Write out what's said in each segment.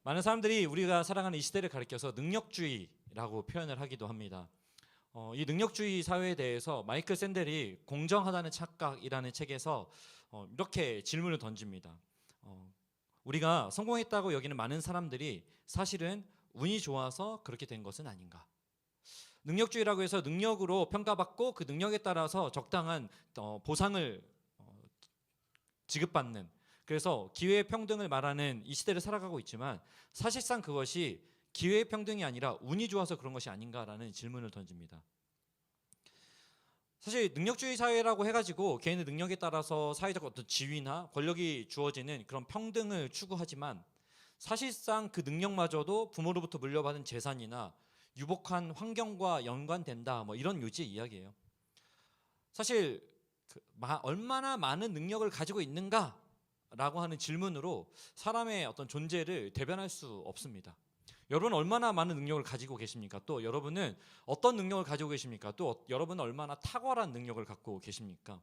많은 사람들이 우리가 살아가는 이 시대를 가리켜서 능력주의라고 표현을 하기도 합니다. 이 능력주의 사회에 대해서 마이클 샌델이 공정하다는 착각이라는 책에서 이렇게 질문을 던집니다. 우리가 성공했다고 여기는 많은 사람들이 사실은 운이 좋아서 그렇게 된 것은 아닌가? 능력주의라고 해서 능력으로 평가받고 그 능력에 따라서 적당한 보상을 지급받는, 그래서 기회의 평등을 말하는 이 시대를 살아가고 있지만 사실상 그것이 기회의 평등이 아니라 운이 좋아서 그런 것이 아닌가라는 질문을 던집니다. 사실 능력주의 사회라고 해가지고 개인의 능력에 따라서 사회적 어떤 지위나 권력이 주어지는 그런 평등을 추구하지만 사실상 그 능력마저도 부모로부터 물려받은 재산이나 유복한 환경과 연관된다, 이런 요지의 이야기예요. 사실 얼마나 많은 능력을 가지고 있는가 라고 하는 질문으로 사람의 어떤 존재를 대변할 수 없습니다. 여러분은 얼마나 많은 능력을 가지고 계십니까? 또 여러분은 어떤 능력을 가지고 계십니까? 또 여러분은 얼마나 탁월한 능력을 갖고 계십니까?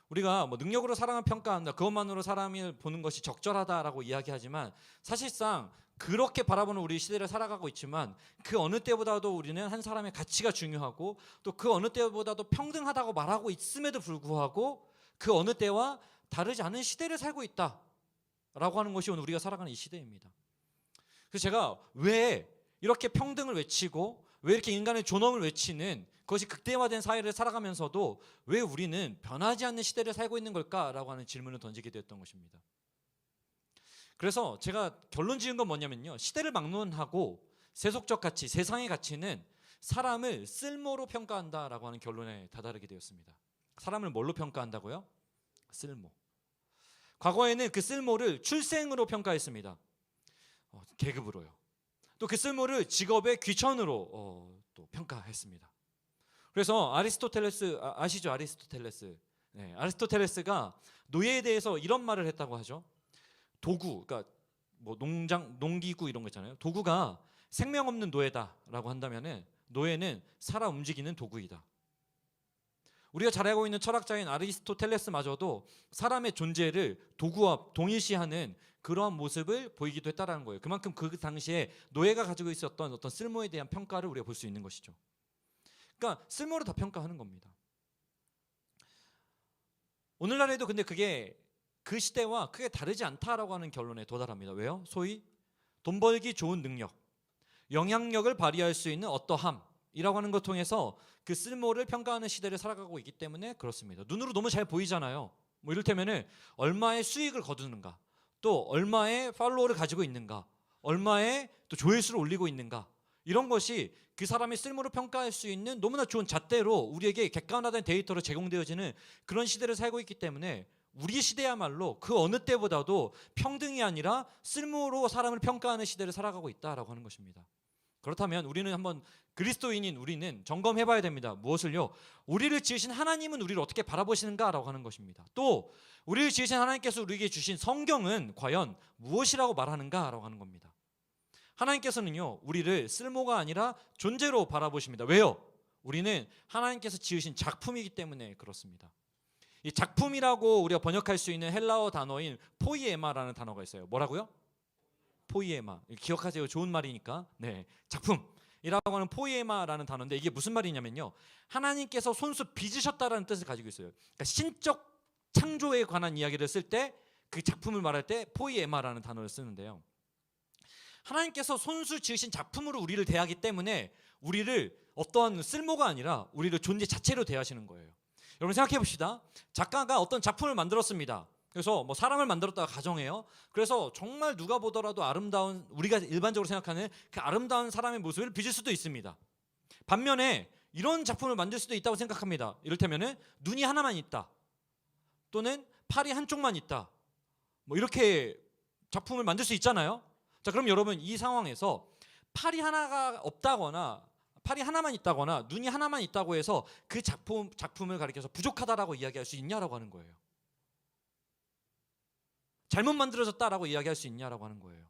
우리가 능력으로 사람을 평가한다, 그것만으로 사람을 보는 것이 적절하다라고 이야기하지만 사실상 그렇게 바라보는 우리 시대를 살아가고 있지만 그 어느 때보다도 우리는 한 사람의 가치가 중요하고 또 그 어느 때보다도 평등하다고 말하고 있음에도 불구하고 그 어느 때와 다르지 않은 시대를 살고 있다라고 하는 것이 오늘 우리가 살아가는 이 시대입니다. 그래서 제가 왜 이렇게 평등을 외치고 왜 이렇게 인간의 존엄을 외치는 그것이 극대화된 사회를 살아가면서도 왜 우리는 변하지 않는 시대를 살고 있는 걸까라고 하는 질문을 던지게 되었던 것입니다. 그래서 제가 결론 지은 건 뭐냐면요, 시대를 막론하고 세속적 가치, 세상의 가치는 사람을 쓸모로 평가한다라고 하는 결론에 다다르게 되었습니다. 사람을 뭘로 평가한다고요? 쓸모. 과거에는 그 쓸모를 출생으로 평가했습니다. 계급으로요. 또 그 쓸모를 직업의 귀천으로 또 평가했습니다. 그래서 아리스토텔레스 아시죠? 아리스토텔레스. 네, 아리스토텔레스가 노예에 대해서 이런 말을 했다고 하죠. 도구, 그러니까 농기구 이런 거 있잖아요. 도구가 생명 없는 노예다라고 한다면은 노예는 살아 움직이는 도구이다. 우리가 잘 알고 있는 철학자인 아리스토텔레스마저도 사람의 존재를 도구와 동일시하는 그러한 모습을 보이기도 했다라는 거예요. 그만큼 그 당시에 노예가 가지고 있었던 어떤 쓸모에 대한 평가를 우리가 볼 수 있는 것이죠. 그러니까 쓸모를 다 평가하는 겁니다. 오늘날에도 근데 그게 그 시대와 크게 다르지 않다라고 하는 결론에 도달합니다. 왜요? 소위 돈 벌기 좋은 능력, 영향력을 발휘할 수 있는 어떠함이라고 하는 것 통해서 그 쓸모를 평가하는 시대를 살아가고 있기 때문에 그렇습니다. 눈으로 너무 잘 보이잖아요. 이를테면은 얼마의 수익을 거두는가, 또 얼마의 팔로워를 가지고 있는가, 얼마의 또 조회수를 올리고 있는가, 이런 것이 그 사람의 쓸모를 평가할 수 있는 너무나 좋은 잣대로 우리에게 객관화된 데이터로 제공되어지는 그런 시대를 살고 있기 때문에 우리 시대야말로 그 어느 때보다도 평등이 아니라 쓸모로 사람을 평가하는 시대를 살아가고 있다라고 하는 것입니다. 그렇다면 우리는 한번 그리스도인인 우리는 점검해봐야 됩니다. 무엇을요? 우리를 지으신 하나님은 우리를 어떻게 바라보시는가라고 하는 것입니다. 또 우리를 지으신 하나님께서 우리에게 주신 성경은 과연 무엇이라고 말하는가라고 하는 겁니다. 하나님께서는요, 우리를 쓸모가 아니라 존재로 바라보십니다. 왜요? 우리는 하나님께서 지으신 작품이기 때문에 그렇습니다. 이 작품이라고 우리가 번역할 수 있는 헬라어 단어인 포이에마라는 단어가 있어요. 뭐라고요? 포이에마. 기억하세요. 좋은 말이니까. 네, 작품이라고 하는 포이에마라는 단어인데 이게 무슨 말이냐면요, 하나님께서 손수 빚으셨다라는 뜻을 가지고 있어요. 그러니까 신적 창조에 관한 이야기를 쓸 때 그 작품을 말할 때 포이에마라는 단어를 쓰는데요, 하나님께서 손수 지으신 작품으로 우리를 대하기 때문에 우리를 어떤 쓸모가 아니라 우리를 존재 자체로 대하시는 거예요. 여러분 생각해 봅시다. 작가가 어떤 작품을 만들었습니다. 그래서 사람을 만들었다가 가정해요. 그래서 정말 누가 보더라도 아름다운, 우리가 일반적으로 생각하는 그 아름다운 사람의 모습을 빚을 수도 있습니다. 반면에 이런 작품을 만들 수도 있다고 생각합니다. 이를테면은 눈이 하나만 있다, 또는 팔이 한쪽만 있다, 이렇게 작품을 만들 수 있잖아요. 자, 그럼 여러분 이 상황에서 팔이 하나가 없다거나 팔이 하나만 있다거나 눈이 하나만 있다고 해서 그 작품을 가리켜서 부족하다라고 이야기할 수 있냐라고 하는 거예요. 잘못 만들어졌다라고 이야기할 수 있냐라고 하는 거예요.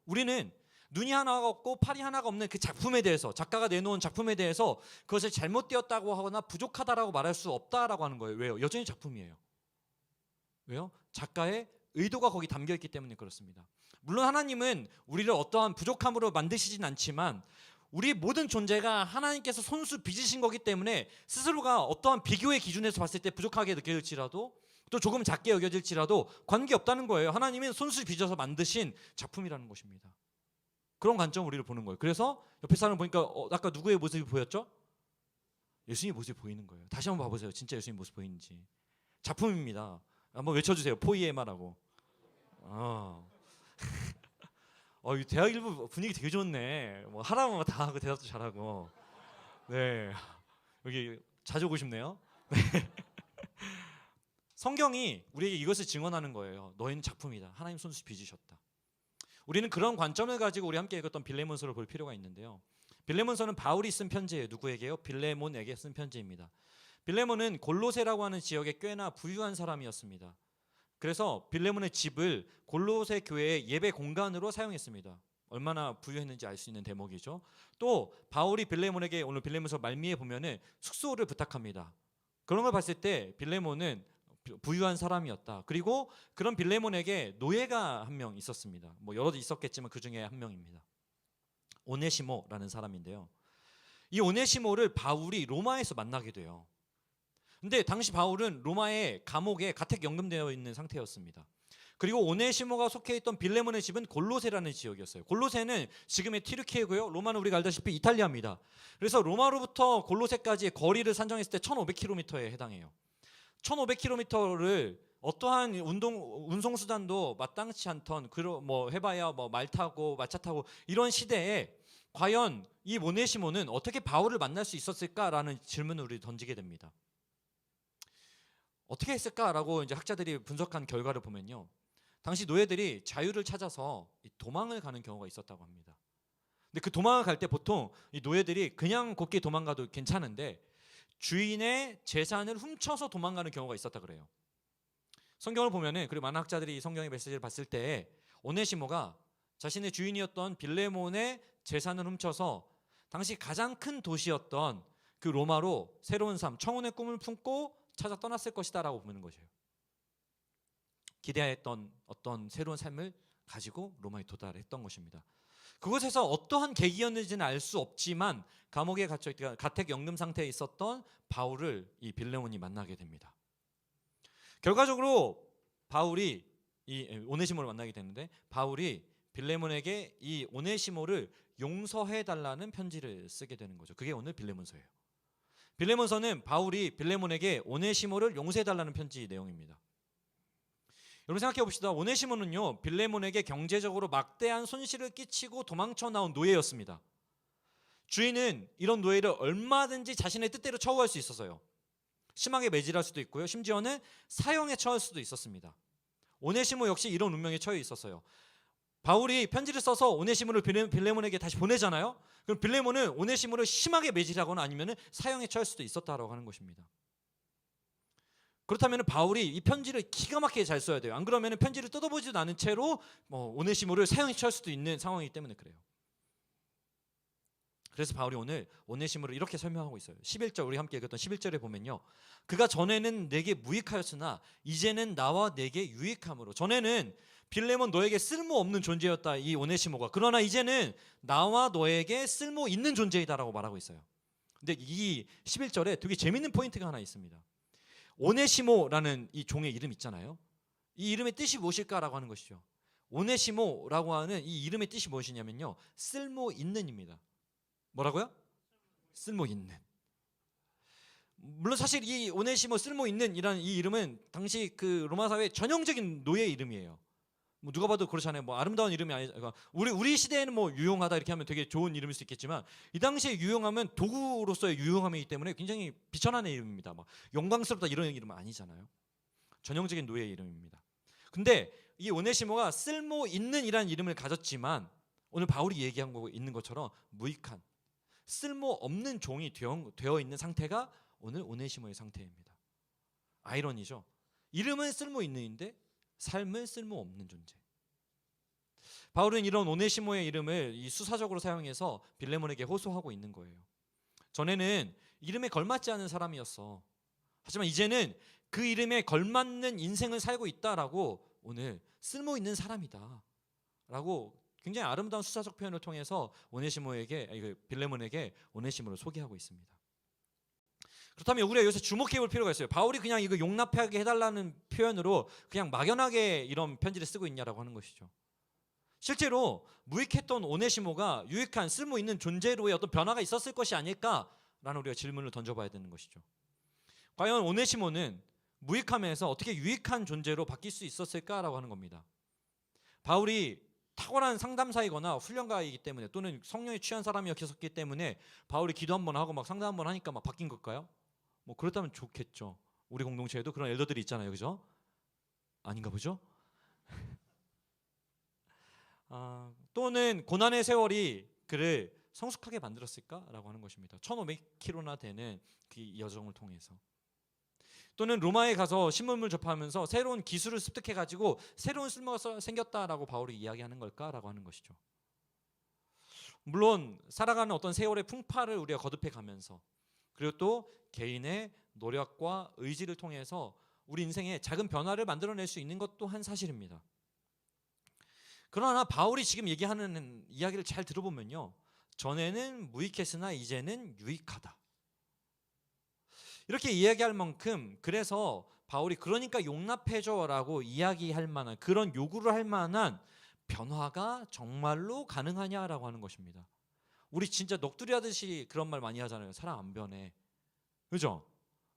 우리는 눈이 하나가 없고 팔이 하나가 없는 그 작품에 대해서, 작가가 내놓은 작품에 대해서 그것을 잘못되었다고 하거나 부족하다라고 말할 수 없다라고 하는 거예요. 왜요? 여전히 작품이에요. 왜요? 작가의 의도가 거기 담겨 있기 때문에 그렇습니다. 물론 하나님은 우리를 어떠한 부족함으로 만드시진 않지만 우리 모든 존재가 하나님께서 손수 빚으신 거기 때문에 스스로가 어떠한 비교의 기준에서 봤을 때 부족하게 느껴질지라도 또 조금 작게 여겨질지라도 관계없다는 거예요. 하나님은 손수 빚어서 만드신 작품이라는 것입니다. 그런 관점으로 우리를 보는 거예요. 그래서 옆에 사람 보니까 아까 누구의 모습이 보였죠? 예수님의 모습이 보이는 거예요. 다시 한번 봐보세요. 진짜 예수님 모습 보이는지. 작품입니다. 한번 외쳐주세요. 포이에마라고. 이 대학 일부 분위기 되게 좋네. 뭐 하라면 다 하고 대답도 잘하고. 네, 여기 자주 오고 싶네요. 네. 성경이 우리에게 이것을 증언하는 거예요. 너희는 작품이다. 하나님 손수 빚으셨다. 우리는 그런 관점을 가지고 우리 함께 읽었던 빌레몬서를 볼 필요가 있는데요. 빌레몬서는 바울이 쓴 편지예요. 누구에게요? 빌레몬에게 쓴 편지입니다. 빌레몬은 골로새라고 하는 지역에 꽤나 부유한 사람이었습니다. 그래서 빌레몬의 집을 골로새 교회의 예배 공간으로 사용했습니다. 얼마나 부유했는지 알 수 있는 대목이죠. 또 바울이 빌레몬에게 오늘 빌레몬서 말미에 보면은 숙소를 부탁합니다. 그런 걸 봤을 때 빌레몬은 부유한 사람이었다. 그리고 그런 빌레몬에게 노예가 한 명 있었습니다. 뭐 여러 있었겠지만 그 중에 한 명입니다. 오네시모라는 사람인데요. 이 오네시모를 바울이 로마에서 만나게 돼요. 근데 당시 바울은 로마의 감옥에 가택 연금되어 있는 상태였습니다. 그리고 오네시모가 속해 있던 빌레몬의 집은 골로새라는 지역이었어요. 골로새는 지금의 튀르키예고요. 로마는 우리가 알다시피 이탈리아입니다. 그래서 로마로부터 골로새까지의 거리를 산정했을 때 1500km에 해당해요. 1500km를 어떠한 운송수단도 마땅치 않던 뭐 해봐야 뭐 말 타고 마차 타고 이런 시대에 과연 이 오네시모는 어떻게 바울을 만날 수 있었을까라는 질문을 우리 던지게 됩니다. 어떻게 했을까라고 이제 학자들이 분석한 결과를 보면요. 당시 노예들이 자유를 찾아서 도망을 가는 경우가 있었다고 합니다. 근데 그 도망을 갈 때 보통 이 노예들이 그냥 곱게 도망가도 괜찮은데 주인의 재산을 훔쳐서 도망가는 경우가 있었다 그래요. 성경을 보면은 그리고 많은 학자들이 이 성경의 메시지를 봤을 때 오네시모가 자신의 주인이었던 빌레몬의 재산을 훔쳐서 당시 가장 큰 도시였던 그 로마로 새로운 삶, 청혼의 꿈을 품고 찾아 떠났을 것이다라고 보는 것이에요. 기대했던 어떤 새로운 삶을 가지고 로마에 도달했던 것입니다. 그곳에서 어떠한 계기였는지는 알 수 없지만 감옥에 갇혀있던 가택 연금 상태에 있었던 바울을 이 빌레몬이 만나게 됩니다. 결과적으로 바울이 이 오네시모를 만나게 되는데 바울이 빌레몬에게 이 오네시모를 용서해 달라는 편지를 쓰게 되는 거죠. 그게 오늘 빌레몬서예요. 빌레몬서는 바울이 빌레몬에게 오네시모를 용서해 달라는 편지 내용입니다. 여러분 생각해 봅시다. 오네시모는요 빌레몬에게 경제적으로 막대한 손실을 끼치고 도망쳐 나온 노예였습니다. 주인은 이런 노예를 얼마든지 자신의 뜻대로 처우할 수 있었어요. 심하게 매질할 수도 있고요. 심지어는 사형에 처할 수도 있었습니다. 오네시모 역시 이런 운명에 처해 있었어요. 바울이 편지를 써서 오네시모를 빌레몬에게 다시 보내잖아요. 그럼 빌레몬은 오네시모를 심하게 매질하거나 아니면 사형에 처할 수도 있었다라고 하는 것입니다. 그렇다면 바울이 이 편지를 기가 막히게 잘 써야 돼요. 안 그러면 편지를 뜯어보지도 않은 채로 오네시모를 사형에 처할 수도 있는 상황이기 때문에 그래요. 그래서 바울이 오늘 오네시모를 이렇게 설명하고 있어요. 11절 우리 함께 읽었던 11절에 보면요. 그가 전에는 내게 무익하였으나 이제는 나와 내게 유익함으로. 전에는 빌레몬 너에게 쓸모없는 존재였다 이 오네시모가. 그러나 이제는 나와 너에게 쓸모 있는 존재이다라고 말하고 있어요. 근데 이 11절에 되게 재밌는 포인트가 하나 있습니다. 오네시모라는 이 종의 이름 있잖아요. 이 이름의 뜻이 무엇일까라고 하는 것이죠. 오네시모라고 하는 이 이름의 뜻이 무엇이냐면요. 쓸모 있는입니다. 뭐라고요? 쓸모 있는. 물론 사실 이 오네시모 쓸모 있는이라는 이 이름은 당시 그 로마 사회의 전형적인 노예 이름이에요. 뭐 누가 봐도 그렇잖아요. 뭐 아름다운 이름이 아니, 그러니까 우리 시대에는 뭐 유용하다 이렇게 하면 되게 좋은 이름일 수 있겠지만 이 당시에 유용함은 도구로서의 유용함이기 때문에 굉장히 비천한 이름입니다. 막 영광스럽다 이런 이름은 아니잖아요. 전형적인 노예 이름입니다. 근데 이 오네시모가 쓸모 있는이라는 이름을 가졌지만 오늘 바울이 얘기한 거 있는 것처럼 무익한 쓸모 없는 종이 되어 있는 상태가 오늘 오네시모의 상태입니다. 아이러니죠. 이름은 쓸모 있는인데 삶은 쓸모 없는 존재. 바울은 이런 오네시모의 이름을 이 수사적으로 사용해서 빌레몬에게 호소하고 있는 거예요. 전에는 이름에 걸맞지 않은 사람이었어. 하지만 이제는 그 이름에 걸맞는 인생을 살고 있다라고 오늘 쓸모 있는 사람이다 라고 굉장히 아름다운 수사적 표현을 통해서 빌레몬에게 오네시모를 소개하고 있습니다. 그렇다면 우리가 여기서 주목해 볼 필요가 있어요. 바울이 그냥 이거 용납하게 해달라는 표현으로 그냥 막연하게 이런 편지를 쓰고 있냐라고 하는 것이죠. 실제로 무익했던 오네시모가 유익한 쓸모 있는 존재로의 어떤 변화가 있었을 것이 아닐까라는 우리가 질문을 던져봐야 되는 것이죠. 과연 오네시모는 무익함에서 어떻게 유익한 존재로 바뀔 수 있었을까라고 하는 겁니다. 바울이 탁월한 상담사이거나 훈련가이기 때문에 또는 성령에 취한 사람이었기 때문에 바울이 기도 한번 하고 막 상담 한번 하니까 막 바뀐 걸까요? 뭐 그렇다면 좋겠죠. 우리 공동체에도 그런 엘더들이 있잖아요, 그죠? 아닌가 보죠? 또는 고난의 세월이 그를 성숙하게 만들었을까라고 하는 것입니다. 1500km나 되는 그 여정을 통해서. 또는 로마에 가서 신문을 접하면서 새로운 기술을 습득해가지고 새로운 쓸모가 생겼다라고 바울이 이야기하는 걸까라고 하는 것이죠. 물론 살아가는 어떤 세월의 풍파를 우리가 거듭해 가면서 그리고 또 개인의 노력과 의지를 통해서 우리 인생에 작은 변화를 만들어낼 수 있는 것 또한 사실입니다. 그러나 바울이 지금 얘기하는 이야기를 잘 들어보면요, 전에는 무익했으나 이제는 유익하다, 이렇게 이야기할 만큼, 그래서 바울이 그러니까 용납해줘라고 이야기할 만한, 그런 요구를 할 만한 변화가 정말로 가능하냐라고 하는 것입니다. 우리 진짜 넋두리 하듯이 그런 말 많이 하잖아요. 사람 안 변해, 그죠?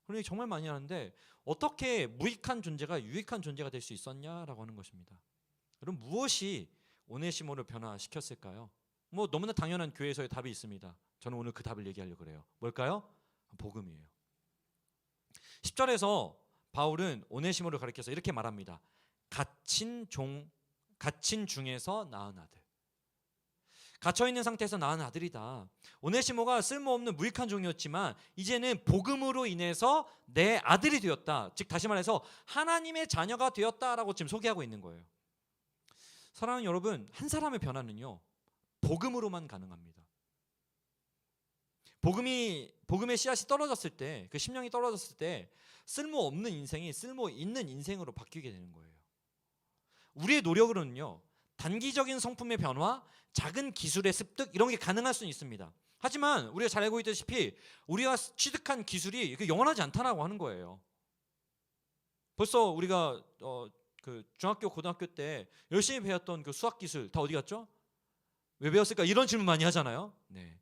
그러니 정말 많이 하는데 어떻게 무익한 존재가 유익한 존재가 될 수 있었냐라고 하는 것입니다. 그럼 무엇이 오네시모를 변화시켰을까요? 뭐 너무나 당연한 교회에서의 답이 있습니다. 저는 오늘 그 답을 얘기하려고 그래요. 뭘까요? 복음이에요. 10절에서 바울은 오네시모를 가리켜서 이렇게 말합니다. 갇힌 중에서 낳은 아들. 갇혀있는 상태에서 낳은 아들이다. 오네시모가 쓸모없는 무익한 종이었지만 이제는 복음으로 인해서 내 아들이 되었다. 즉 다시 말해서 하나님의 자녀가 되었다라고 지금 소개하고 있는 거예요. 사랑하는 여러분, 한 사람의 변화는요, 복음으로만 가능합니다. 복음의 씨앗이 떨어졌을 때, 그 심령이 떨어졌을 때 쓸모없는 인생이 쓸모 있는 인생으로 바뀌게 되는 거예요. 우리의 노력으로는요, 단기적인 성품의 변화, 작은 기술의 습득, 이런 게 가능할 수는 있습니다. 하지만 우리가 잘 알고 있다시피 우리가 취득한 기술이 영원하지 않다라고 하는 거예요. 벌써 우리가 그 중학교, 고등학교 때 열심히 배웠던 그 수학 기술 다 어디 갔죠? 왜 배웠을까? 이런 질문 많이 하잖아요. 네.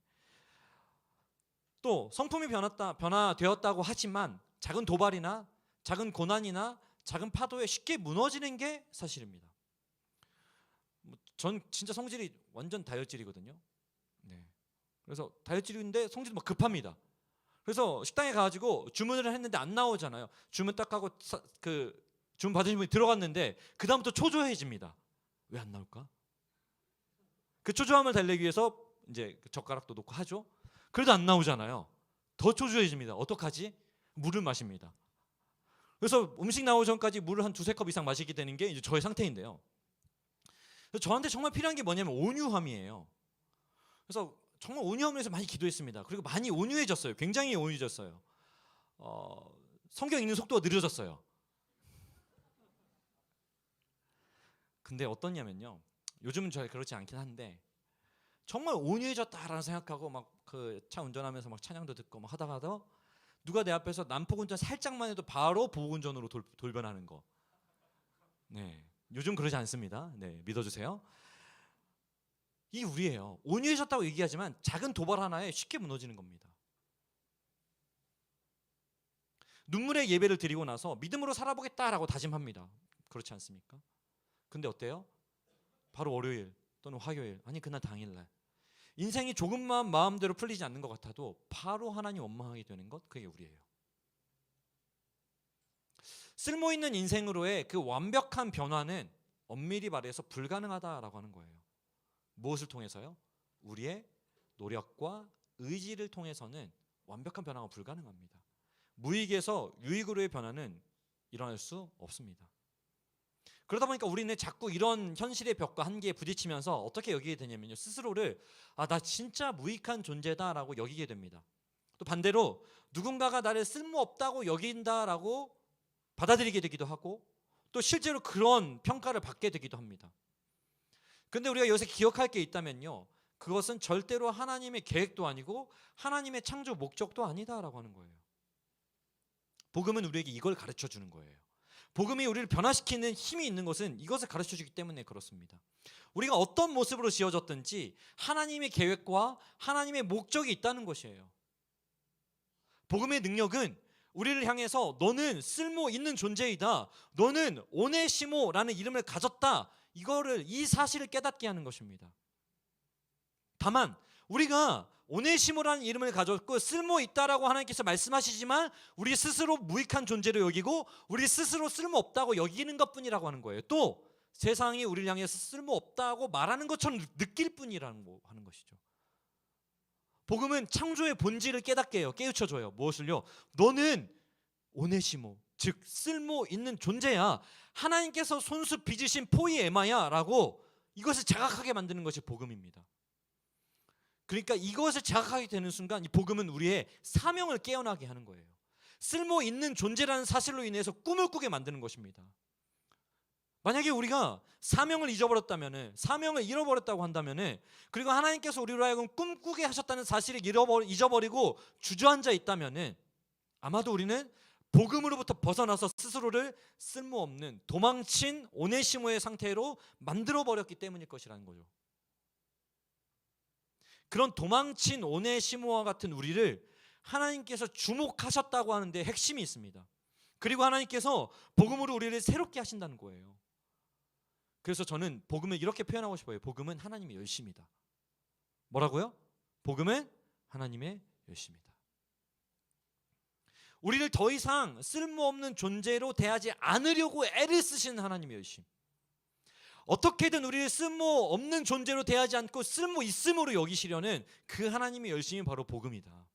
또 성품이 변화되었다고 하지만 작은 도발이나 작은 고난이나 작은 파도에 쉽게 무너지는 게 사실입니다. 전 진짜 성질이 완전 다혈질이거든요. 네. 그래서 다혈질인데 성질이 막 급합니다. 그래서 식당에 가가지고 주문을 했는데 안 나오잖아요. 주문 딱 하고 주문 받으신 분이 들어갔는데 그 다음부터 초조해집니다. 왜 안 나올까? 그 초조함을 달래기 위해서 이제 젓가락도 놓고 하죠. 그래도 안 나오잖아요. 더 초조해집니다. 어떡하지? 물을 마십니다. 그래서 음식 나오기 전까지 물을 한 2-3컵 이상 마시게 되는 게 이제 저의 상태인데요. 그래서 저한테 정말 필요한 게 뭐냐면 온유함이에요. 그래서 정말 온유함을 위해서 많이 기도했습니다. 그리고 많이 온유해졌어요. 굉장히 온유해졌어요. 성경 읽는 속도가 느려졌어요. 근데 어떠냐면요, 요즘은 잘 그렇지 않긴 한데 정말 온유해졌다라는 생각하고 막 그 차 운전하면서 막 찬양도 듣고 막 하다가도 누가 내 앞에서 난폭 운전 살짝만 해도 바로 보복 운전으로 돌변하는 거. 네, 요즘 그러지 않습니다. 네, 믿어주세요. 이 우리예요. 온유해졌다고 얘기하지만 작은 도발 하나에 쉽게 무너지는 겁니다. 눈물의 예배를 드리고 나서 믿음으로 살아보겠다라고 다짐합니다. 그렇지 않습니까? 근데 어때요? 바로 월요일 또는 화요일, 아니 그날 당일날 인생이 조금만 마음대로 풀리지 않는 것 같아도 바로 하나님 원망하게 되는 것, 그게 우리예요. 쓸모있는 인생으로의 그 완벽한 변화는 엄밀히 말해서 불가능하다라고 하는 거예요. 무엇을 통해서요? 우리의 노력과 의지를 통해서는 완벽한 변화가 불가능합니다. 무익에서 유익으로의 변화는 일어날 수 없습니다. 그러다 보니까 우리는 자꾸 이런 현실의 벽과 한계에 부딪히면서 어떻게 여기게 되냐면요, 스스로를 나 진짜 무익한 존재다라고 여기게 됩니다. 또 반대로 누군가가 나를 쓸모없다고 여긴다라고 받아들이게 되기도 하고 또 실제로 그런 평가를 받게 되기도 합니다. 근데 우리가 여기서 기억할 게 있다면요, 그것은 절대로 하나님의 계획도 아니고 하나님의 창조 목적도 아니다라고 하는 거예요. 복음은 우리에게 이걸 가르쳐 주는 거예요. 복음이 우리를 변화시키는 힘이 있는 것은 이것을 가르쳐 주기 때문에 그렇습니다. 우리가 어떤 모습으로 지어졌든지 하나님의 계획과 하나님의 목적이 있다는 것이에요. 복음의 능력은 우리를 향해서 너는 쓸모 있는 존재이다, 너는 오네시모라는 이름을 가졌다, 이 사실을 깨닫게 하는 것입니다. 다만 우리가 오네시모라는 이름을 가졌고 쓸모 있다라고 하나님께서 말씀하시지만 우리 스스로 무익한 존재로 여기고 우리 스스로 쓸모 없다고 여기는 것뿐이라고 하는 거예요. 또 세상이 우리를 향해서 쓸모 없다고 말하는 것처럼 느낄 뿐이라는 하는 것이죠. 복음은 창조의 본질을 깨닫게 해요. 깨우쳐줘요. 무엇을요? 너는 오네시모, 즉 쓸모 있는 존재야. 하나님께서 손수 빚으신 포이에마야 라고 이것을 자각하게 만드는 것이 복음입니다. 그러니까 이것을 자각하게 되는 순간 이 복음은 우리의 사명을 깨어나게 하는 거예요. 쓸모 있는 존재라는 사실로 인해서 꿈을 꾸게 만드는 것입니다. 만약에 우리가 사명을 잃어버렸다고 한다면은, 그리고 하나님께서 우리로 하여금 꿈꾸게 하셨다는 사실을 잊어버리고 주저앉아 있다면은, 아마도 우리는 복음으로부터 벗어나서 스스로를 쓸모없는 도망친 오네시모의 상태로 만들어버렸기 때문일 것이라는 거죠. 그런 도망친 오네시모와 같은 우리를 하나님께서 주목하셨다고 하는데 핵심이 있습니다. 그리고 하나님께서 복음으로 우리를 새롭게 하신다는 거예요. 그래서 저는 복음을 이렇게 표현하고 싶어요. 복음은 하나님의 열심이다. 뭐라고요? 복음은 하나님의 열심이다. 우리를 더 이상 쓸모없는 존재로 대하지 않으려고 애를 쓰시는 하나님의 열심. 어떻게든 우리를 쓸모없는 존재로 대하지 않고 쓸모 있음으로 여기시려는 그 하나님의 열심이 바로 복음이다.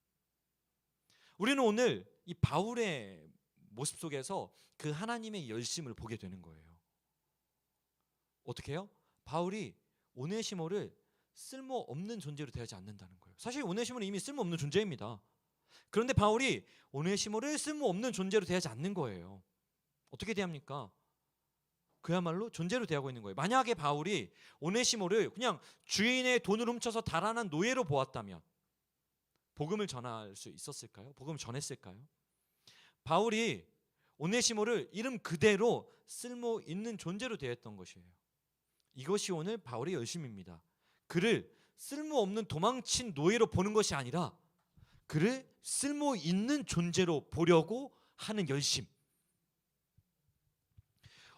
우리는 오늘 이 바울의 모습 속에서 그 하나님의 열심을 보게 되는 거예요. 어떻게 해요? 바울이 오네시모를 쓸모없는 존재로 대하지 않는다는 거예요. 사실 오네시모는 이미 쓸모없는 존재입니다. 그런데 바울이 오네시모를 쓸모없는 존재로 대하지 않는 거예요. 어떻게 대합니까? 그야말로 존재로 대하고 있는 거예요. 만약에 바울이 오네시모를 그냥 주인의 돈을 훔쳐서 달아난 노예로 보았다면 복음을 전할 수 있었을까요? 복음을 전했을까요? 바울이 오네시모를 이름 그대로 쓸모 있는 존재로 대했던 것이에요. 이것이 오늘 바울의 열심입니다. 그를 쓸모없는 도망친 노예로 보는 것이 아니라 그를 쓸모 있는 존재로 보려고 하는 열심.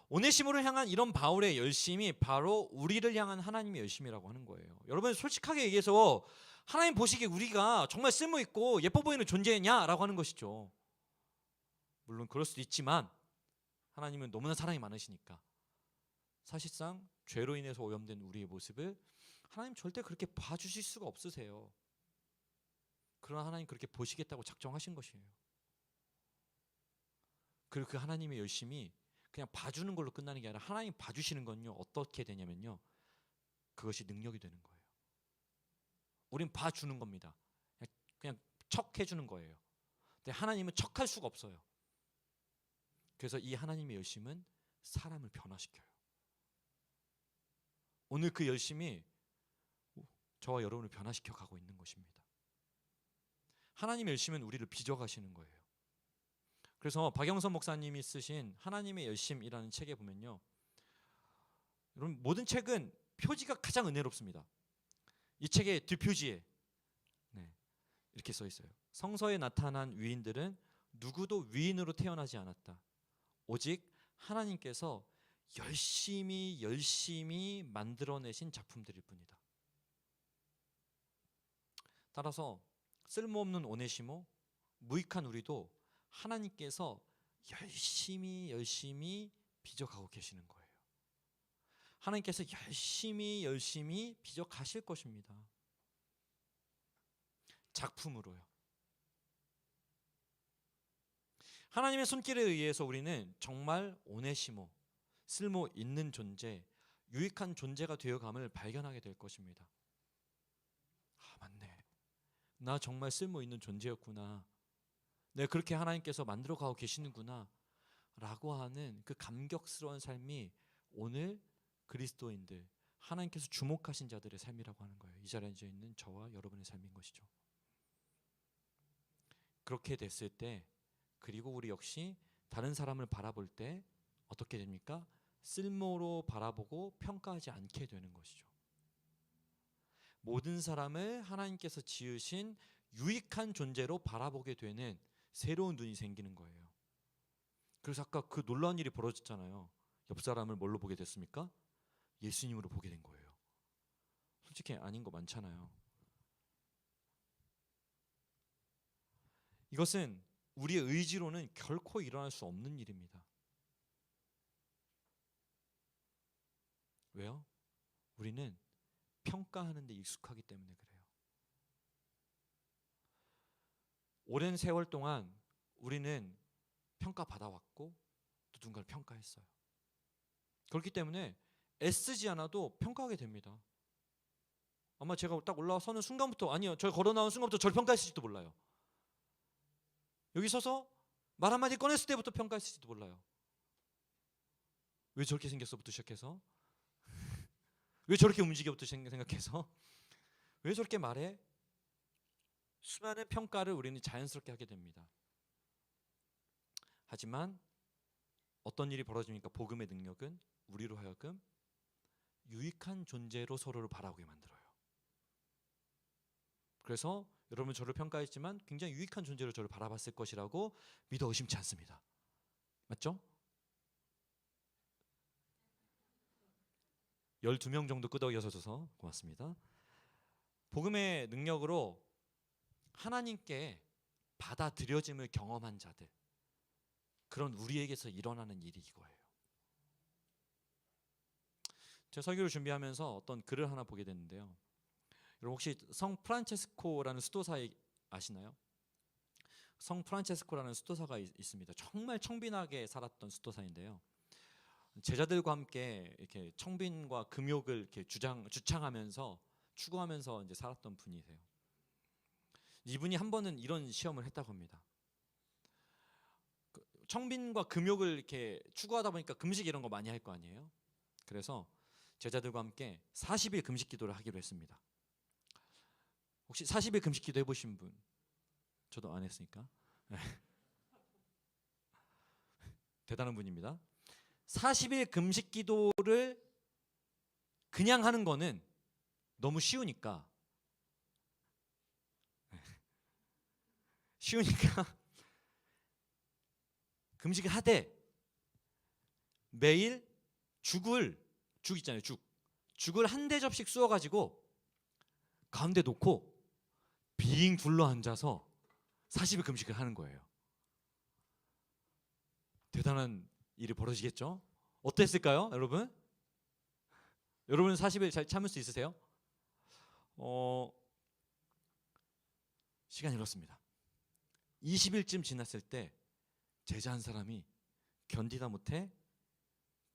오네시모를 향한 이런 바울의 열심이 바로 우리를 향한 하나님의 열심이라고 하는 거예요. 여러분, 솔직하게 얘기해서 하나님 보시기에 우리가 정말 쓸모있고 예뻐 보이는 존재냐라고 하는 것이죠. 물론 그럴 수도 있지만 하나님은 너무나 사랑이 많으시니까 사실상 죄로 인해서 오염된 우리의 모습을 하나님 절대 그렇게 봐주실 수가 없으세요. 그러나 하나님 그렇게 보시겠다고 작정하신 것이에요. 그리고 그 하나님의 열심이 그냥 봐주는 걸로 끝나는 게 아니라 하나님 봐주시는 건요, 어떻게 되냐면요, 그것이 능력이 되는 거예요. 우린 봐주는 겁니다. 그냥 척해주는 거예요. 근데 하나님은 척할 수가 없어요. 그래서 이 하나님의 열심은 사람을 변화시켜요. 오늘 그 열심이 저와 여러분을 변화시켜 가고 있는 것입니다. 하나님의 열심은 우리를 빚어가시는 거예요. 그래서 박영선 목사님이 쓰신 하나님의 열심이라는 책에 보면요, 여러분, 모든 책은 표지가 가장 은혜롭습니다. 이 책의 뒷표지에 이렇게 써 있어요. 성서에 나타난 위인들은 누구도 위인으로 태어나지 않았다. 오직 하나님께서 열심히 만들어내신 작품들일 뿐이다. 따라서 쓸모없는 오네시모, 무익한 우리도 하나님께서 열심히 빚어가고 계시는 거예요. 하나님께서 열심히 빚어가실 것입니다. 작품으로요. 하나님의 손길에 의해서 우리는 정말 오네시모, 쓸모 있는 존재, 유익한 존재가 되어감을 발견하게 될 것입니다. 아, 맞네. 나 정말 쓸모 있는 존재였구나. 내가 그렇게 하나님께서 만들어가고 계시는구나 라고 하는 그 감격스러운 삶이 오늘 그리스도인들, 하나님께서 주목하신 자들의 삶이라고 하는 거예요. 이 자리에 앉아 있는 저와 여러분의 삶인 것이죠. 그렇게 됐을 때, 그리고 우리 역시 다른 사람을 바라볼 때 어떻게 됩니까? 쓸모로 바라보고 평가하지 않게 되는 것이죠. 모든 사람을 하나님께서 지으신 유익한 존재로 바라보게 되는 새로운 눈이 생기는 거예요. 그래서 아까 그 놀라운 일이 벌어졌잖아요. 옆 사람을 뭘로 보게 됐습니까? 예수님으로 보게 된 거예요. 솔직히 아닌 거 많잖아요. 이것은 우리의 의지로는 결코 일어날 수 없는 일입니다. 왜요? 우리는 평가하는 데 익숙하기 때문에 그래요. 오랜 세월 동안 우리는 평가받아왔고 누군가를 평가했어요. 그렇기 때문에 애쓰지 않아도 평가하게 됩니다. 아마 제가 딱 올라서는 순간부터, 아니요, 저 걸어 나온 순간부터 저를 평가했을지도 몰라요. 여기 서서 말 한마디 꺼냈을 때부터 평가했을지도 몰라요. 왜 저렇게 생겼어부터 시작해서 왜 저렇게 움직여부터 생각해서 왜 저렇게 말해? 수많은 평가를 우리는 자연스럽게 하게 됩니다. 하지만 어떤 일이 벌어집니까? 복음의 능력은 우리로 하여금 유익한 존재로 서로를 바라보게 만들어요. 그래서 여러분 저를 평가했지만 굉장히 유익한 존재로 저를 바라봤을 것이라고 믿어 의심치 않습니다. 맞죠? 12명 정도 끄덕여서 줘서 고맙습니다. 복음의 능력으로 하나님께 받아들여짐을 경험한 자들, 그런 우리에게서 일어나는 일이 이거예요. 제가 설교를 준비하면서 어떤 글을 하나 보게 됐는데요. 여러분 혹시 성 프란체스코라는 수도사 아시나요? 성 프란체스코라는 수도사가 있습니다. 정말 청빈하게 살았던 수도사인데요. 제자들과 함께 이렇게 청빈과 금욕을 이렇게 주창하면서 추구하면서 이제 살았던 분이세요. 이분이 한 번은 이런 시험을 했다고 합니다. 청빈과 금욕을 이렇게 추구하다 보니까 금식 이런 거 많이 할 거 아니에요. 그래서 제자들과 함께 40일 금식 기도를 하기로 했습니다. 혹시 40일 금식 기도 해보신 분? 저도 안 했으니까. 대단한 분입니다. 40일 금식 기도를 그냥 하는 거는 너무 쉬우니까 금식을 하되 매일 죽 있잖아요. 죽을 한 대접씩 쑤어가지고 가운데 놓고 빙 둘러 앉아서 40일 금식을 하는 거예요. 대단한 일이 벌어지겠죠? 어땠을까요, 여러분? 여러분 40일 잘 참을 수 있으세요? 시간이 흘렀습니다. 20일쯤 지났을 때 제자 한 사람이 견디다 못해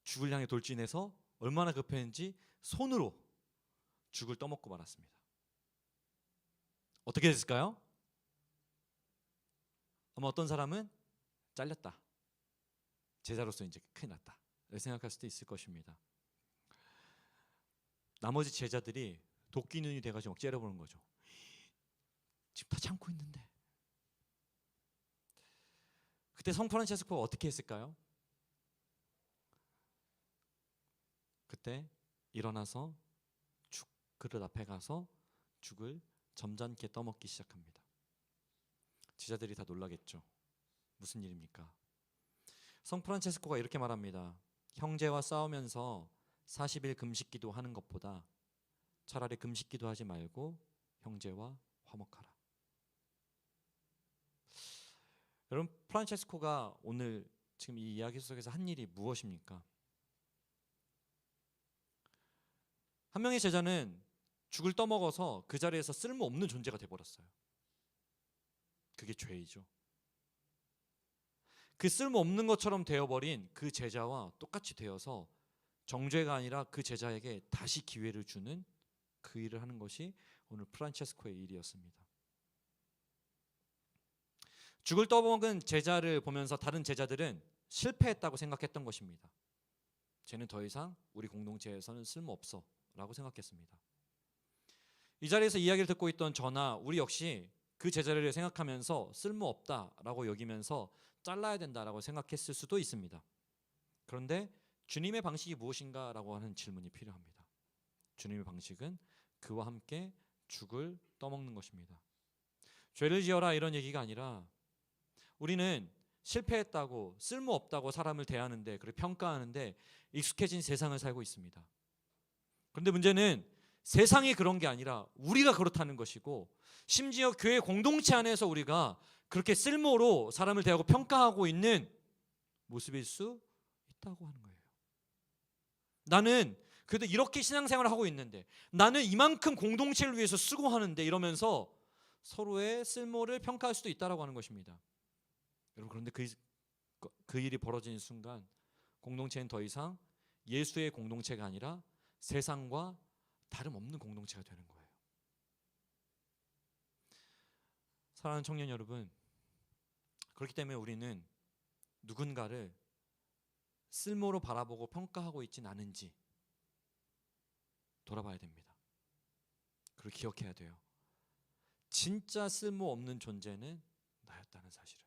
죽을 향해 돌진해서 얼마나 급했는지 손으로 죽을 떠먹고 말았습니다. 어떻게 됐을까요? 아마 어떤 사람은 잘렸다, 제자로서 이제 큰일 났다 이렇게 생각할 수도 있을 것입니다. 나머지 제자들이 도끼 눈이 돼가지고 막 째려보는 거죠. 지금 다 참고 있는데. 그때 성 프란체스코가 어떻게 했을까요? 그때 일어나서 죽 그릇 앞에 가서 죽을 점잖게 떠먹기 시작합니다. 제자들이 다 놀라겠죠. 무슨 일입니까? 성 프란체스코가 이렇게 말합니다. 형제와 싸우면서 40일 금식기도 하는 것보다 차라리 금식기도 하지 말고 형제와 화목하라. 여러분, 프란체스코가 오늘 지금 이 이야기 속에서 한 일이 무엇입니까? 한 명의 제자는 죽을 떠먹어서 그 자리에서 쓸모없는 존재가 돼버렸어요. 그게 죄이죠. 그 쓸모없는 것처럼 되어버린 그 제자와 똑같이 되어서 정죄가 아니라 그 제자에게 다시 기회를 주는 그 일을 하는 것이 오늘 프란체스코의 일이었습니다. 죽을 떠먹은 제자를 보면서 다른 제자들은 실패했다고 생각했던 것입니다. 쟤는 더 이상 우리 공동체에서는 쓸모없어 라고 생각했습니다. 이 자리에서 이야기를 듣고 있던 저나 우리 역시 그 제자리를 생각하면서 쓸모없다라고 여기면서 잘라야 된다라고 생각했을 수도 있습니다. 그런데 주님의 방식이 무엇인가라고 하는 질문이 필요합니다. 주님의 방식은 그와 함께 죽을 떠먹는 것입니다. 죄를 지어라 이런 얘기가 아니라 우리는 실패했다고 쓸모없다고 사람을 대하는데 그리고 평가하는데 익숙해진 세상을 살고 있습니다. 그런데 문제는 세상이 그런 게 아니라 우리가 그렇다는 것이고 심지어 교회 공동체 안에서 우리가 그렇게 쓸모로 사람을 대하고 평가하고 있는 모습일 수 있다고 하는 거예요. 나는 그래도 이렇게 신앙생활을 하고 있는데 나는 이만큼 공동체를 위해서 수고하는데 이러면서 서로의 쓸모를 평가할 수도 있다고 하는 것입니다. 여러분 그런데 그 일이 벌어지는 순간 공동체는 더 이상 예수의 공동체가 아니라 세상과 다름없는 공동체가 되는 거예요. 사랑하는 청년 여러분, 그렇기 때문에 우리는 누군가를 쓸모로 바라보고 평가하고 있진 않은지 돌아봐야 됩니다. 그리고 기억해야 돼요. 진짜 쓸모없는 존재는 나였다는 사실을.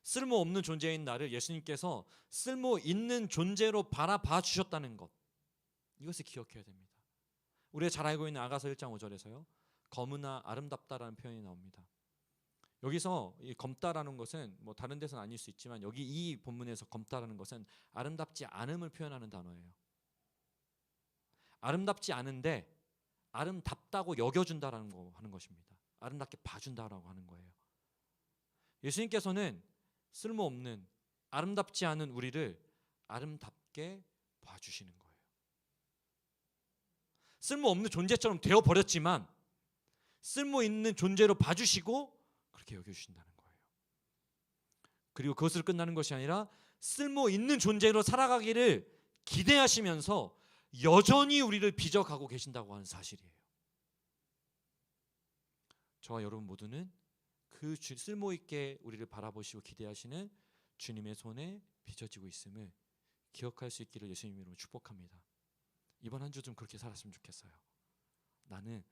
쓸모없는 존재인 나를 예수님께서 쓸모있는 존재로 바라봐 주셨다는 것, 이것을 기억해야 됩니다. 우리가 잘 알고 있는 아가서 1장 5절에서요 검으나 아름답다라는 표현이 나옵니다. 여기서 이 검다라는 것은 뭐 다른 데서는 아닐 수 있지만 여기 이 본문에서 검다라는 것은 아름답지 않음을 표현하는 단어예요. 아름답지 않은데 아름답다고 여겨준다라는 거 하는 것입니다. 아름답게 봐준다라고 하는 거예요. 예수님께서는 쓸모없는 아름답지 않은 우리를 아름답게 봐주시는 거예요. 쓸모없는 존재처럼 되어버렸지만 쓸모있는 존재로 봐주시고 그렇게 여겨주신다는 거예요. 그리고 그것으로 끝나는 것이 아니라 쓸모있는 존재로 살아가기를 기대하시면서 여전히 우리를 빚어가고 계신다고 하는 사실이에요. 저와 여러분 모두는 그 쓸모있게 우리를 바라보시고 기대하시는 주님의 손에 빚어지고 있음을 기억할 수 있기를 예수님 이름으로 축복합니다. 이번 한 주 좀 그렇게 살았으면 좋겠어요. 나는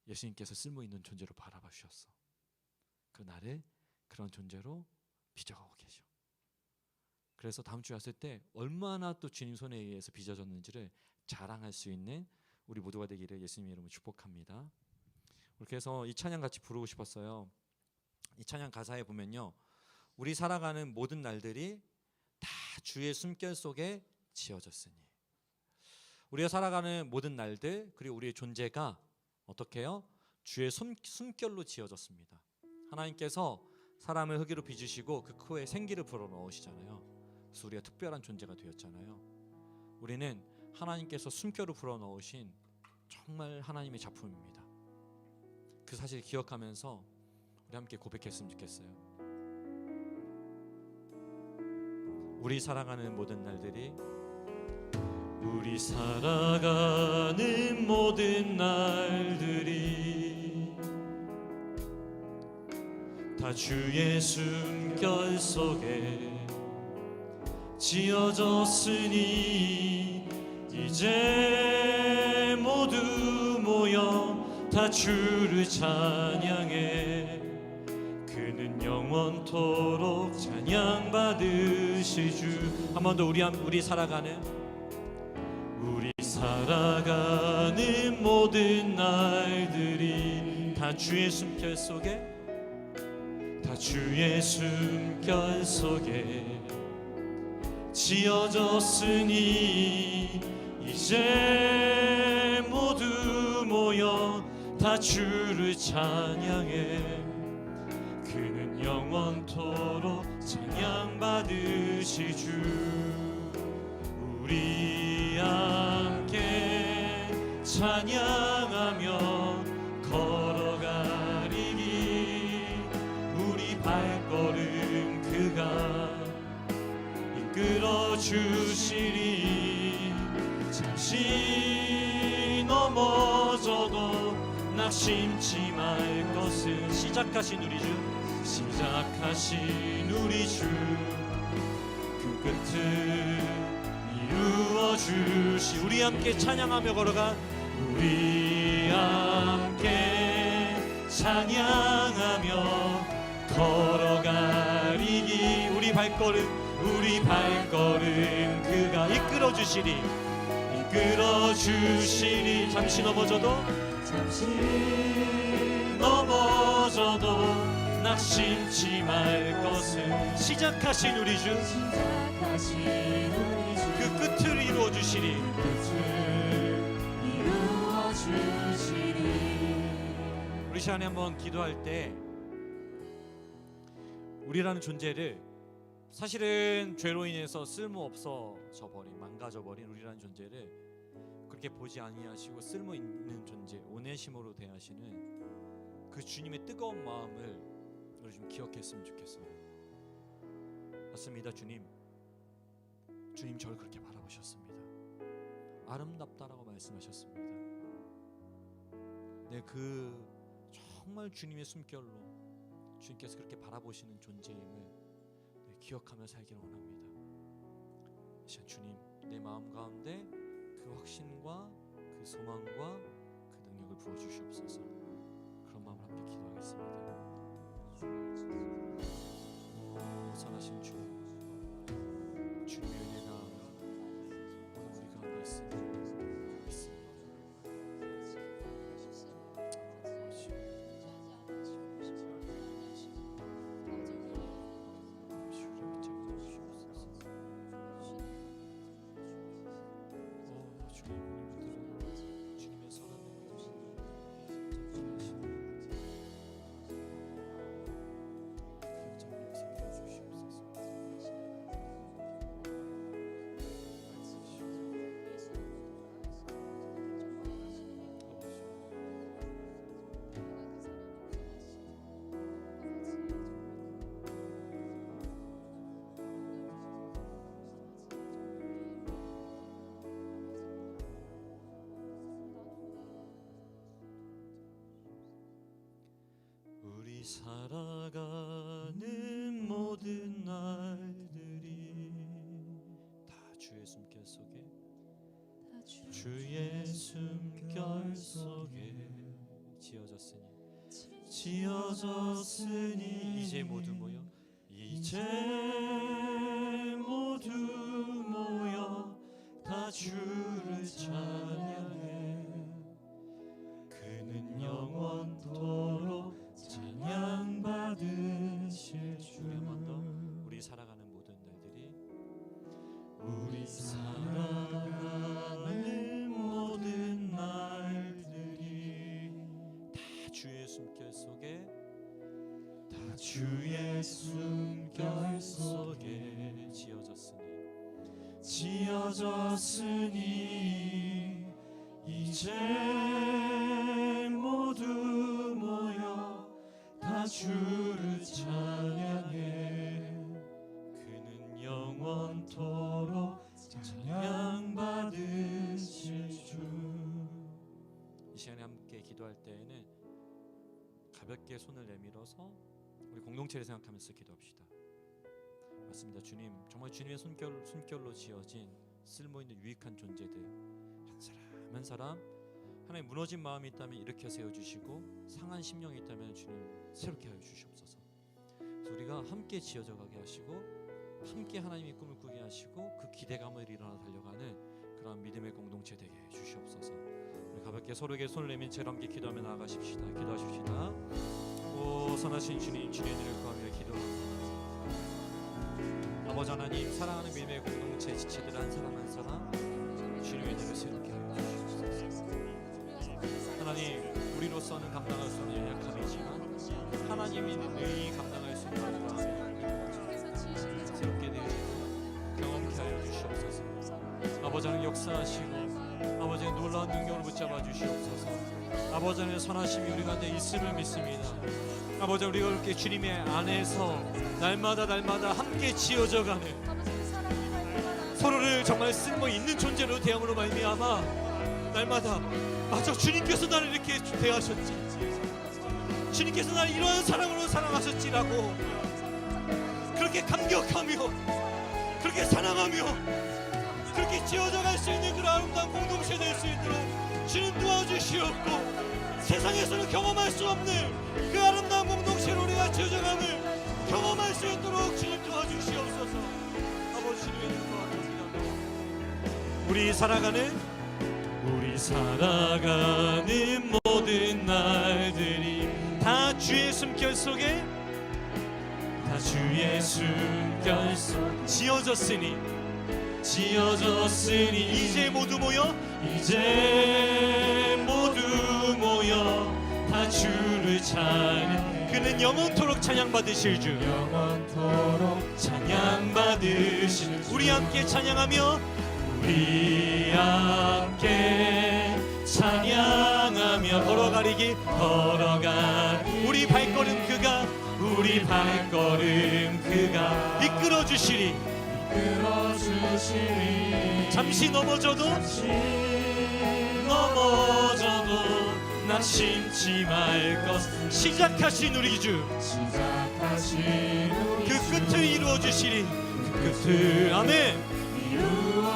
예수님께서 쓸모있는 존재로 바라봐 주셨어. 그 나를 그런 존재로 빚어가고 계셔. 그래서 다음 주에 왔을 때 얼마나 또 주님 손에 의해서 빚어졌는지를 자랑할 수 있는 우리 모두가 되기를 예수님 이름으로 축복합니다. 그렇게 해서 이 찬양 같이 부르고 싶었어요. 이 찬양 가사에 보면요, 우리 살아가는 모든 날들이 다 주의 숨결 속에 지어졌으니, 우리가 살아가는 모든 날들 그리고 우리의 존재가 어떻게 해요? 주의 숨결로 지어졌습니다. 하나님께서 사람을 흙으로 빚으시고 그 코에 생기를 불어넣으시잖아요. 그래서 우리가 특별한 존재가 되었잖아요. 우리는 하나님께서 숨결을 불어넣으신 정말 하나님의 작품입니다. 그 사실을 기억하면서 우리 함께 고백했으면 좋겠어요. 우리 살아가는 모든 날들이, 우리 살아가는 모든 날들이 다 주의 숨결 속에 지어졌으니 이제 모두 모여 다 주를 찬양해. 그는 영원토록 찬양받으실 주. 한 번 더 우리 살아가는 모든 날들이 다 주의 숨결 속에, 다 주의 숨결 속에 지어졌으니 이제 모두 모여 다 주를 찬양해. 그는 영원토록 찬양받으실 주. 우리 함께 찬양하며 걸어가리니 우리 발걸음 그가 이끌어 주시리. 잠시 넘어져도 낙심치 말 것은 시작하신 우리 주, 시작하신 우리 주, 그 끝을 이루어 주시. 우리 함께 찬양하며 걸어가. 우리 함께 찬양하며 걸어가리기. 우리 발걸음 그가 이끌어 주시리. 이끌어 주시리. 잠시 넘어져도 낙심치 말 것은 시작하신 우리 주, 그 끝을 이루어 주시리. 우리 시간에 한번 기도할 때 우리라는 존재를, 사실은 죄로 인해서 쓸모없어져 버린, 망가져 버린 우리라는 존재를 그렇게 보지 아니하시고 쓸모 있는 존재, 오네시모로 대하시는 그 주님의 뜨거운 마음을 우리 좀 기억했으면 좋겠어요. 맞습니다. 주님 저를 그렇게 바라보셨습니다. 아름답다라고 말씀하셨습니다. 네, 그 정말 주님의 숨결로 주님께서 그렇게 바라보시는 존재임을 기억하며 살기를 원합니다. 주님, 내 마음 가운데 그 확신과 그 소망과 그 능력을 부어주시옵소서. 그런 마음을 함께 기도하겠습니다. 오, 선하신 주, 주님의 은혜가 우리 가운데 있습니다. 살아가는 모든 날들이 다 주의 숨결 속에, 주의 숨결 속에 지어졌으니 이제 모두 모여 다 주를 찬양해. 그는 영원토록 찬양 받으실 주. 우리 한 번 더. 우리 살아가는 모든 날들이, 우리 살아가는 모든 날들이 다 주의 숨결 속에, 다 주의 숨결 속에 지어졌으니 이제 모두 모여 다 주를 찬양해. 그는 영원토록 찬양 받으실 주. 이 시간에 함께 기도할 때에는 가볍게 손을 내밀어서 우리 공동체를 생각하면서 기도합시다. 맞습니다. 주님, 정말 주님의 숨결로 지어진 쓸모있는 유익한 존재들 한 사람 한 사람, 하나님 무너진 마음이 있다면 일으켜 세워주시고 상한 심령이 있다면 주님 새롭게 하여 주시옵소서. 그래서 우리가 함께 지어져 가게 하시고 함께 하나님의 꿈을 꾸게 하시고 그 기대감을 일어나 달려가는 그런 믿음의 공동체 되게 해 주시옵소서. 우리 가볍게 서로에게 손을 내민 채로 함께 기도하며 나아가십시다. 기도하십시다. 오, 선하신 주님, 주님의 은혜를 구하며 기도합니다. 아버지 하나님, 사랑하는 믿음의 공동체 지체들 한 사람 한 사람 주님의 은혜를 새롭게 하여 주시옵소서. 하나님, 우리로서는 감당할 수 없는 연약함이지만 하나님이 능히 감당할 수 있는 마음에 새롭게 되어지는 경험케 하여 주시옵소서. 아버지 하나님 역사하시고 아버지 하나님 놀라운 능력을 붙잡아 주시옵소서. 아버지 하나님 선하심이 우리 가운데 있음을 믿습니다. 아버지 우리가 그렇게 주님의 안에서 날마다 함께 지어져가는, 서로를 정말 쓸모 있는 존재로 대함으로 말미암아 날마다 맞아, 주님께서 나를 이렇게 대하셨지, 주님께서 나를 이러한 사랑으로 사랑하셨지라고 그렇게 감격하며 그렇게 사랑하며 그렇게 지어져 갈 수 있는 그런 아름다운 공동체 될 수 있도록 주님 도와주시옵고, 세상에서는 경험할 수 없는 그 아름다운 공동체로 우리가 지어져감을 경험할 수 있도록 주님 도와주시옵소서. 아버지 주님의 이름으로 기도합니다. 우리 살아가는 모든 날들이 다 주의 숨결 속에, 다 주의 숨결 속 지어졌으니 이제 모두 모여 다 주를 찬양. 그는 영원토록 찬양받으실 주, 우리 함께 찬양하며 걸어가 우리 발걸음 그가 이끌어 주시리. 잠시 넘어져도 낙심치 말 것. 시작하신 우리 주, 그 끝을 이루어 주시리. 아멘.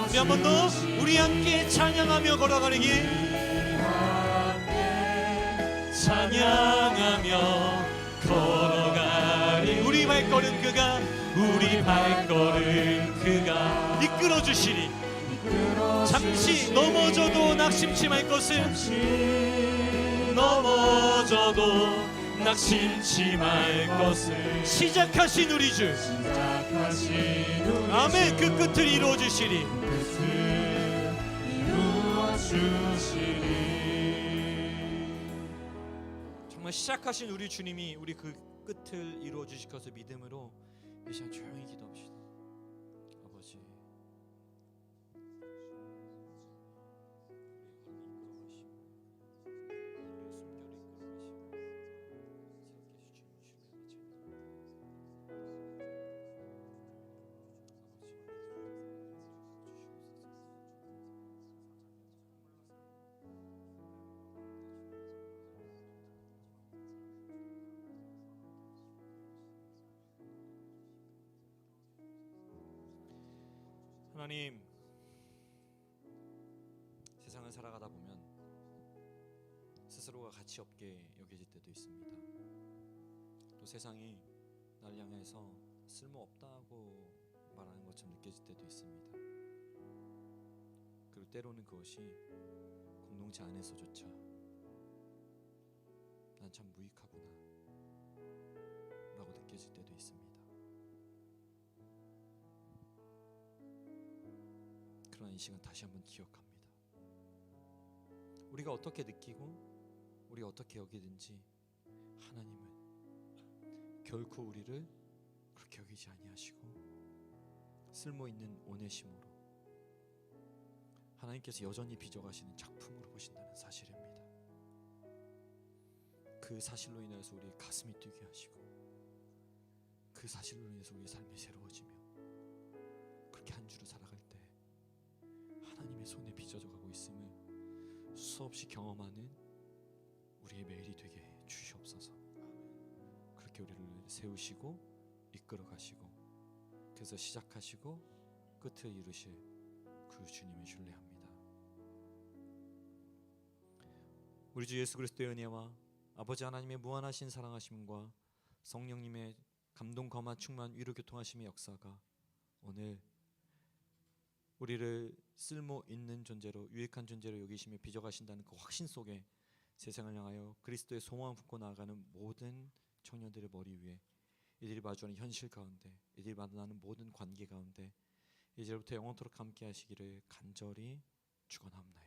우리 한 번 더 우리 함께 찬양하며 걸어가리기. 우리 발걸음 그가 이끌어 주시리. 잠시 넘어져도 낙심치 말 것을, 시작하신 우리 주, 아멘. 그 끝을 이루어 주시리. 정말 시작하신 우리 주님이 우리 그 끝을 이루어 주실 것을 믿음으로 이 시간 조용히 기도합시다. 아버지, 하나님, 세상을 살아가다 보면 스스로가 가치 없게 여겨질 때도 있습니다. 또 세상이 나를 향해서 쓸모없다고 말하는 것처럼 느껴질 때도 있습니다. 그리고 때로는 그것이 공동체 안에서조차 난 참 무익하구나 라고 느껴질 때도 있습니다. 그러나 이 시간 다시 한번 기억합니다. 우리가 어떻게 느끼고 우리가 어떻게 여기든지 하나님은 결코 우리를 그렇게 여기지 아니하시고 쓸모있는 오네시모로 하나님께서 여전히 빚어가시는 작품으로 보신다는 사실입니다. 그 사실로 인해서 우리의 가슴이 뛰게 하시고 그 사실로 인해서 우리의 삶이 새로워지며 그렇게 한 주를 살아갈 때 하나님의 손에 빚어져 가고 있음을 수없이 경험하는 우리의 매일이 되게 해 주시옵소서. 그렇게 우리를 세우시고 이끌어 가시고 그래서 시작하시고 끝을 이루실 그 주님을 신뢰합니다. 우리 주 예수 그리스도의 은혜와 아버지 하나님의 무한하신 사랑하심과 성령님의 감동 거만 충만 위로 교통하심의 역사가 오늘 우리를 쓸모 있는 존재로 유익한 존재로 여기시며 빚어가신다는 그 확신 속에 세상을 향하여 그리스도의 소망을 품고 나아가는 모든 청년들의 머리 위에 이들이 마주하는 현실 가운데 이들이 만나는 모든 관계 가운데 이제부터 영원토록 함께 하시기를 간절히 축원합니다.